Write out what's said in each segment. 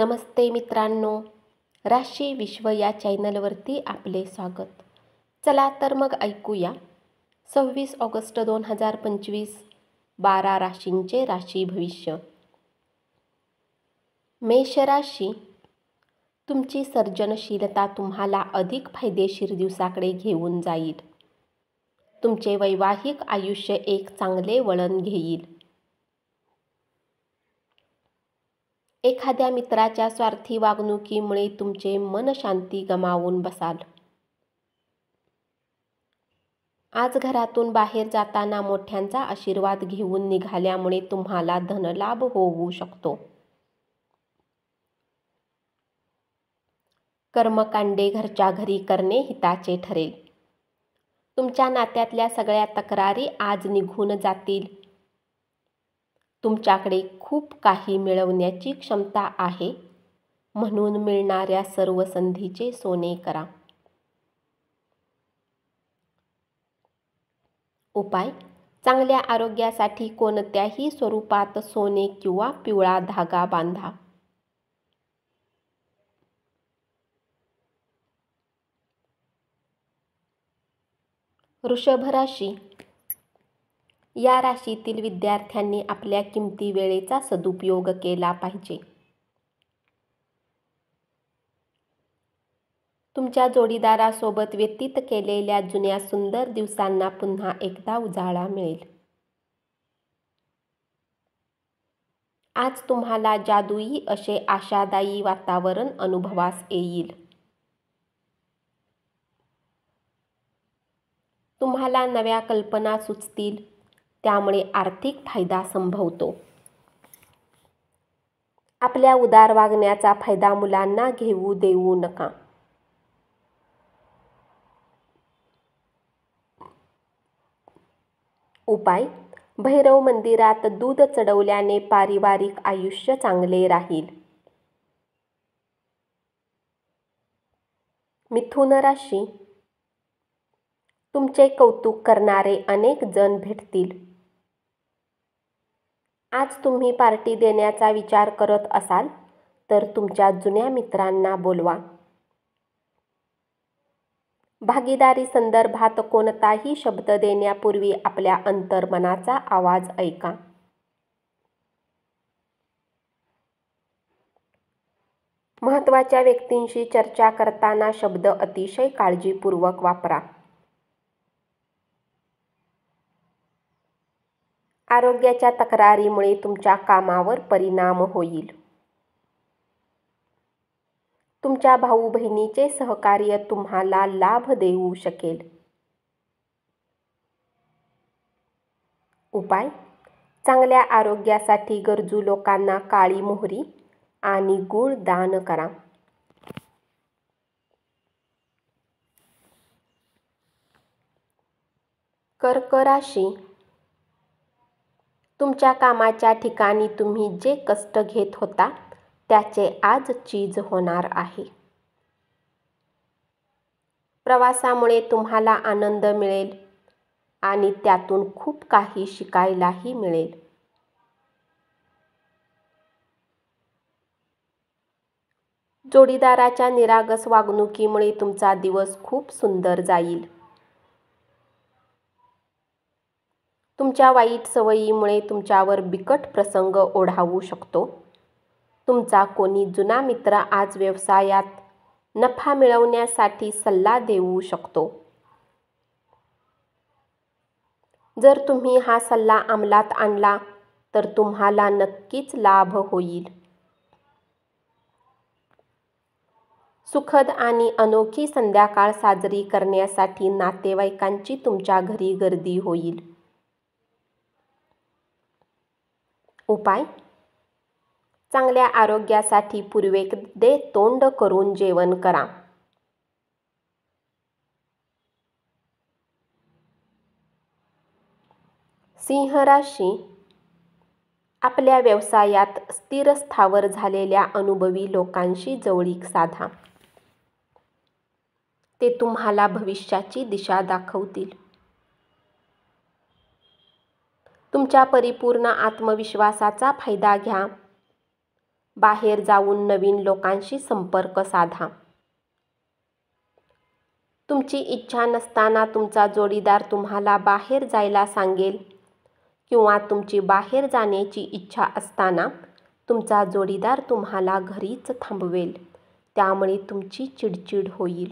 नमस्ते मित्रांनो, राशी विश्व या चॅनलवरती आपले स्वागत. चला तर मग ऐकूया 26 ऑगस्ट 2025 12 राशींचे राशी भविष्य. मेष राशी, तुमची सर्जनशीलता तुम्हाला अधिक फायदेशीर दिवसाकडे घेऊन जाईल. तुमचे वैवाहिक आयुष्य एक चांगले वळण घेईल. एखाद्या मित्राच्या स्वार्थी वागणुकीमुळे तुमचे मन शांती गमावून बसाल. आज घरातून बाहेर जाताना मोठ्यांचा आशीर्वाद घेऊन निघाल्यामुळे तुम्हाला धनलाभ होऊ शकतो. कर्मकांडे घरच्या घरी करणे हिताचे ठरेल. तुमच्या नात्यातल्या सगळ्या तक्रारी आज निघून जातील. तुमच्याकडे खूप काही मिळवण्याची क्षमता आहे, म्हणून मिळणाऱ्या सर्व संधीचे सोने करा. उपाय: चांगल्या आरोग्यासाठी कोणत्याही स्वरूपात सोने किंवा पिवळा धागा बांधा. वृषभ राशी, या राशीतील विद्यार्थ्यांनी आपल्या किमती वेळेचा सदुपयोग केला पाहिजे. तुमच्या जोडीदारासोबत व्यतीत केलेल्या जुन्या सुंदर दिवसांना पुन्हा एकदा उजाळा मिळेल. आज तुम्हाला जादुई असे आशादायी वातावरण अनुभवास येईल. तुम्हाला नव्या कल्पना सुचतील, त्यामुळे आर्थिक फायदा संभवतो. आपल्या उदार वागण्याचा फायदा मुलांना घेऊ देऊ नका. उपाय: भैरव मंदिरात दूध चढवल्याने पारिवारिक आयुष्य चांगले राहील. मिथुन राशी, तुमचे कौतुक करणारे अनेक जण भेटतील. आज तुम्ही पार्टी देण्याचा विचार करत असाल तर तुमच्या जुन्या मित्रांना बोलवा. भागीदारी संदर्भात कोणताही शब्द देण्यापूर्वी आपल्या अंतर्मनाचा आवाज ऐका. महत्त्वाच्या व्यक्तींशी चर्चा करताना शब्द अतिशय काळजीपूर्वक वापरा. आरोग्याच्या तक्रारीमुळे तुमच्या कामावर परिणाम होईल. तुमच्या भाऊ बहिणीचे सहकार्य तुम्हाला लाभ देऊ शकेल. उपाय: चांगल्या आरोग्यासाठी गरजू लोकांना काळी मोहरी आणि गूळ दान करा. कर्क राशी, तुमच्या कामाच्या ठिकाणी तुम्ही जे कष्ट घेत होता त्याचे आज चीज होणार आहे. प्रवासामुळे तुम्हाला आनंद मिळेल आणि त्यातून खूप काही शिकायलाही मिळेल. जोडीदाराच्या निरागस वागणुकीमुळे तुमचा दिवस खूप सुंदर जाईल. तुमच्या वाईट सवयीमुळे तुमच्यावर बिकट प्रसंग ओढावू शकतो. तुमचा कोणी जुना मित्र आज व्यवसायात नफा मिळवण्यासाठी सल्ला देऊ शकतो. जर तुम्ही हा सल्ला अंमलात आणला तर तुम्हाला नक्कीच लाभ होईल. सुखद आणि अनोखी संध्याकाळ साजरी करण्यासाठी नातेवाईकांची तुमच्या घरी गर्दी होईल. उपाय: चांगल्या आरोग्यासाठी पूर्वेकडे तोंड करून जेवण करा. सिंह राशी, आपल्या व्यवसायात स्थिर स्थावर झालेल्या अनुभवी लोकांशी जवळीक साधा. ते तुम्हाला भविष्याची दिशा दाखवतील. तुमच्या परिपूर्ण आत्मविश्वासाचा फायदा घ्या. बाहेर जाऊन नवीन लोकांशी संपर्क साधा. तुमची इच्छा नसताना तुमचा जोडीदार तुम्हाला बाहेर जायला सांगेल किंवा तुमची बाहेर जाण्याची इच्छा असताना तुमचा जोडीदार तुम्हाला घरीच थांबवेल. त्यामुळे तुमची चिडचिड होईल.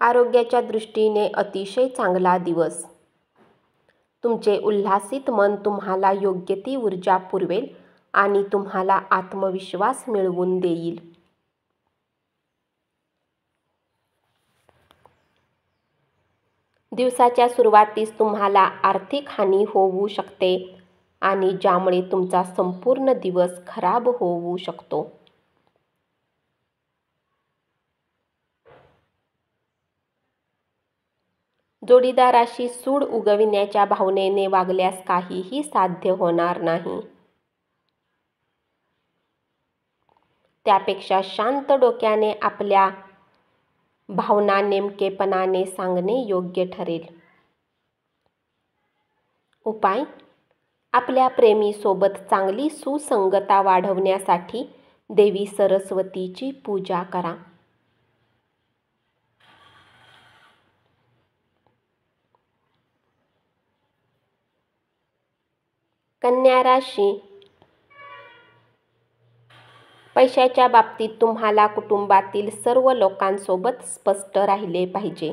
आरोग्याच्या दृष्टीने अतिशय चांगला दिवस. तुमचे उल्हासित मन तुम्हाला योग्य ती ऊर्जा पुरवेल आणि तुम्हाला आत्मविश्वास मिळवून देईल. दिवसाच्या सुरुवातीस तुम्हाला आर्थिक हानी होऊ शकते आणि ज्यामुळे तुमचा संपूर्ण दिवस खराब होऊ शकतो. जोडीदाराशी सूड उगविण्याच्या भावनेने वागल्यास काहीही साध्य होणार नाही. त्यापेक्षा शांत डोक्याने आपल्या भावना नेमकेपणाने सांगणे योग्य ठरेल. उपाय: आपल्या प्रेमीसोबत चांगली सुसंगता वाढवण्यासाठी देवी सरस्वतीची पूजा करा. कन्या राशी. पैशाच्या बाबतीत तुम्हाला कुटुंबातील सर्व लोकांसोबत स्पष्ट राहिले पाहिजे.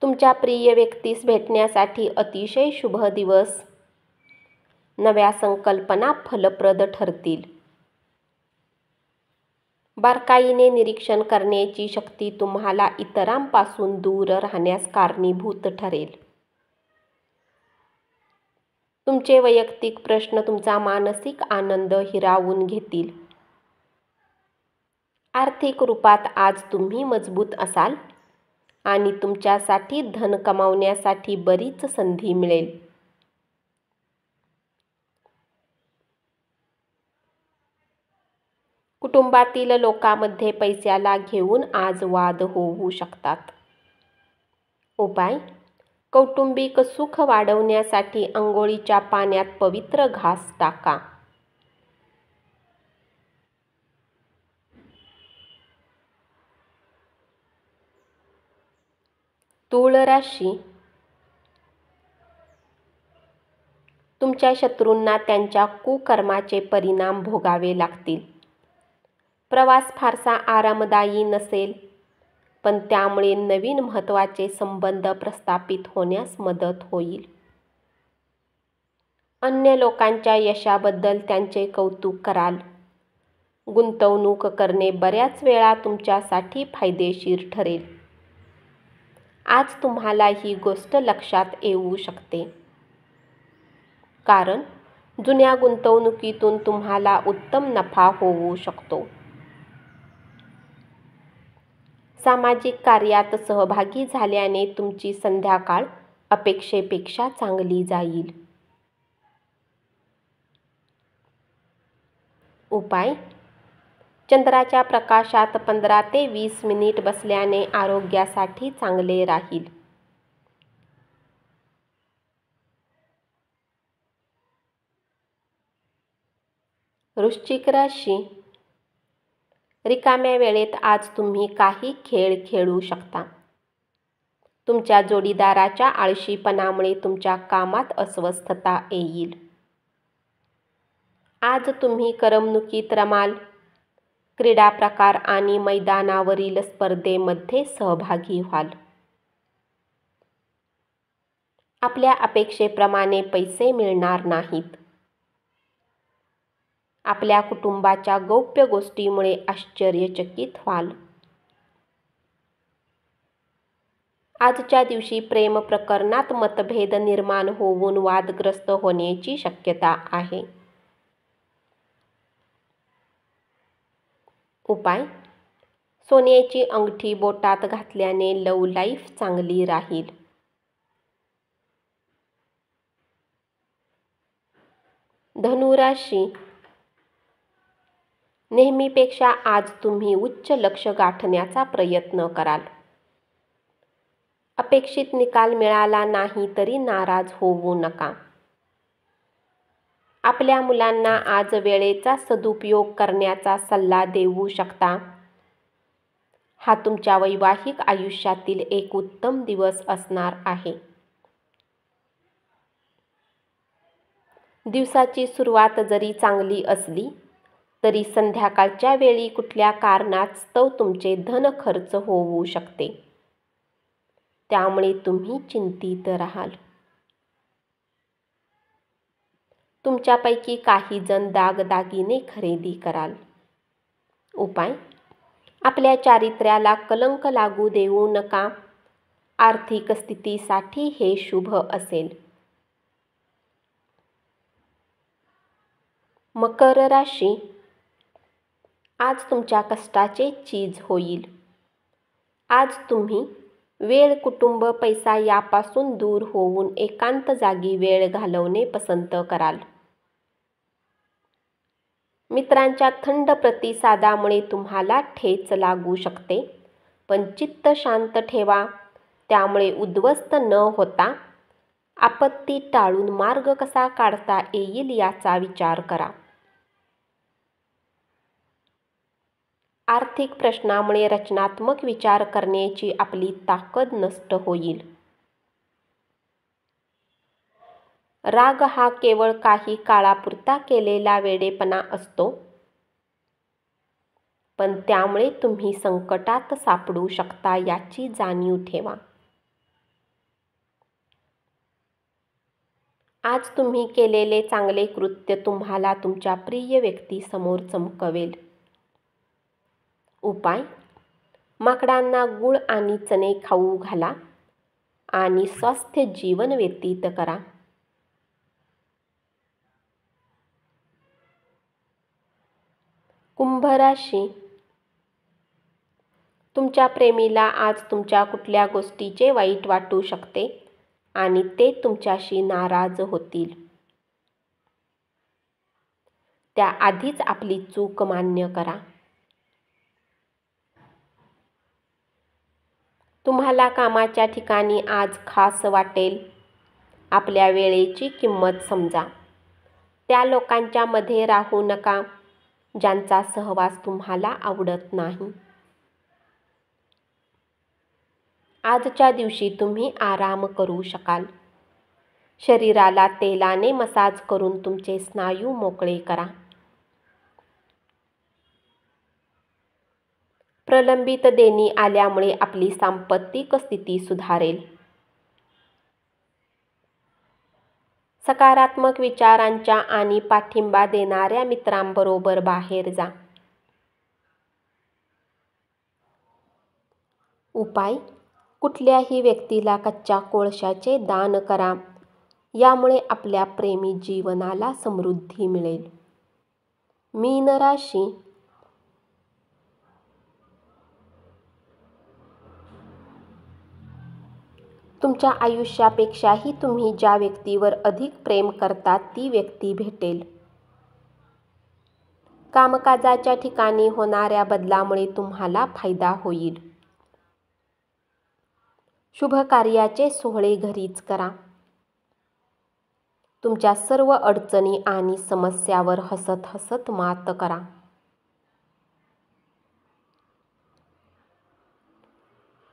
तुमच्या प्रिय व्यक्तीस भेटण्यासाठी अतिशय शुभ दिवस. नव्या संकल्पना फलप्रद ठरतील. बारकाईने निरीक्षण करण्याची शक्ती तुम्हाला इतरांपासून दूर राहण्यास कारणीभूत ठरेल. तुमचे वैयक्तिक प्रश्न तुमचा मानसिक आनंद हिरावून घेतील. आर्थिक रूपात आज तुम्ही मजबूत असाल आणि तुमच्यासाठी धन कमावण्यासाठी बरीच संधी मिळेल. कुटुंबातील लोकांमध्ये पैशाला घेऊन आज वाद होऊ शकतात. उपाय: कौटुंबिक सुख वाढवण्यासाठी अंघोळीच्या पाण्यात पवित्र घास टाका. तूळ राशी. तुमच्या शत्रूंना त्यांच्या कुकर्माचे परिणाम भोगावे लागतील. प्रवास फारसा आरामदायी नसेल, पण त्यामुळे नवीन महत्त्वाचे संबंध प्रस्थापित होण्यास मदत होईल. अन्य लोकांच्या यशाबद्दल त्यांचे कौतुक कराल. गुंतवणूक करणे बऱ्याच वेळा तुमच्यासाठी फायदेशीर ठरेल. आज तुम्हाला ही गोष्ट लक्षात येऊ शकते, कारण जुन्या गुंतवणुकीतून तुम्हाला उत्तम नफा होऊ शकतो. सामाजिक कार्यात सहभागी झाल्याने तुमची संध्याकाळ अपेक्षेपेक्षा चांगली जाईल. उपाय: चंद्राच्या प्रकाशात 15 ते 20 मिनिट बसल्याने आरोग्यासाठी चांगले राहील. वृश्चिक राशी. रिकाम्या वेळेत आज तुम्ही काही खेळ खेळू शकता. तुमच्या जोडीदाराच्या आळशीपणामुळे तुमच्या कामात अस्वस्थता येईल. आज तुम्ही करमणुकीत रमाल. क्रीडा प्रकार आणि मैदानावरील स्पर्धेमध्ये सहभागी व्हाल. आपल्या अपेक्षेप्रमाणे पैसे मिळणार नाहीत. आपल्या कुटुंबाच्या गौप्य गोष्टीमुळे आश्चर्यचकित व्हाल. आजच्या दिवशी प्रेम प्रकरणात मतभेद निर्माण होऊन वादग्रस्त होण्याची शक्यता आहे. उपाय: सोन्याची अंगठी बोटात घातल्याने लव्ह लाईफ चांगली राहील. धनु राशी. नेहमीपेक्षा आज तुम्ही उच्च लक्ष्य गाठण्याचा प्रयत्न कराल. अपेक्षित निकाल मिळाला नाही तरी नाराज होऊ नका. आपल्या मुलांना आज वेळेचा सदुपयोग करण्याचा सल्ला देऊ शकता. हा तुमच्या वैवाहिक आयुष्यातील एक उत्तम दिवस असणार आहे. दिवसाची सुरुवात जरी चांगली असली तरी संध्याकाळच्या वेळी कुठल्या कारणास्तव तुमचे धन खर्च होऊ शकते. त्यामुळे तुम्ही चिंतित राहाल. तुमच्यापैकी काही जण दागदागिने खरेदी कराल. उपाय: आपल्या चारित्र्याला कलंक लागू देऊ नका. आर्थिक स्थितीसाठी हे शुभ असेल. मकर राशी, आज तुमच्या कष्टाचे चीज होईल. आज तुम्ही वेळ, कुटुंब, पैसा यापासून दूर होऊन एकांत जागी वेळ घालवणे पसंत कराल. मित्रांच्या थंड प्रतिसादामुळे तुम्हाला ठेच लागू शकते, पण चित्त शांत ठेवा. त्यामुळे उद्ध्वस्त न होता आपत्ती टाळून मार्ग कसा काढता येईल याचा विचार करा. आर्थिक प्रश्नामुळे रचनात्मक विचार करण्याची आपली ताकद नष्ट होईल. राग हा केवळ काही काळापुरता केलेला वेडेपणा असतो, पण त्यामुळे तुम्ही संकटात सापडू शकता याची जाणीव ठेवा. आज तुम्ही केलेले चांगले कृत्य तुम्हाला तुमच्या प्रिय व्यक्तीसमोर चमकवेल. उपाय: माकडांना गूळ आणि चणे खाऊ घाला आणि स्वस्थ जीवन व्यतीत करा. कुंभ राशी, तुमच्या प्रेमीला आज तुमच्या कुठल्या गोष्टीचे वाईट वाटू शकते आणि ते तुमच्याशी नाराज होतील. त्याआधीच आपली चूक मान्य करा. तुम्हाला कामाच्या ठिकाणी आज खास वाटेल. आपल्या वेळेची किंमत समजा. त्या लोकांच्या मध्ये राहू नका ज्यांचा सहवास तुम्हाला आवडत नाही. आजच्या दिवशी तुम्ही आराम करू शकाल. शरीराला तेलाने मसाज करून तुमचे स्नायू मोकळे करा. प्रलंबित देणी आल्यामुळे आपली सांपत्तिक स्थिती सुधारेल. सकारात्मक विचारांच्या आणि पाठिंबा देणाऱ्या मित्रांबरोबर बाहेर जा. उपाय: कुठल्याही व्यक्तीला कच्च्या कोळशाचे दान करा. यामुळे आपल्या प्रेमी जीवनाला समृद्धी मिळेल. मीन राशी, तुमच्या आयुष्यापेक्षाही तुम्ही ज्या व्यक्तीवर अधिक प्रेम करता ती व्यक्ती भेटेल. कामकाजाच्या ठिकाणी होणाऱ्या बदलामुळे तुम्हाला फायदा होईल. शुभ कार्याचे सोहळे घरीच करा. तुमच्या सर्व अडचणी आणि समस्यावर हसत हसत मात करा.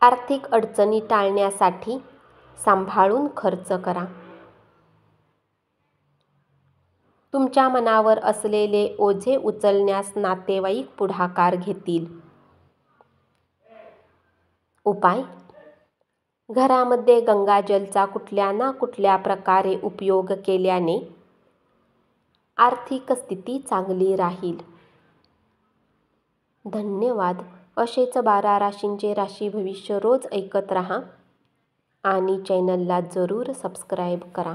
आर्थिक अडचणी टाळण्यासाठी सांभाळून खर्च करा. तुमच्या मनावर असलेले ओझे उचलण्यास नातेवाईक पुढाकार घेतील. उपाय: घरामध्ये गंगाजलचा कुठल्या ना कुठल्या प्रकारे उपयोग केल्याने आर्थिक स्थिती चांगली राहील. धन्यवाद. असेच 12 राशींचे राशी भविष्य रोज ऐकत रहा आणि चॅनलला जरूर सबस्क्राईब करा.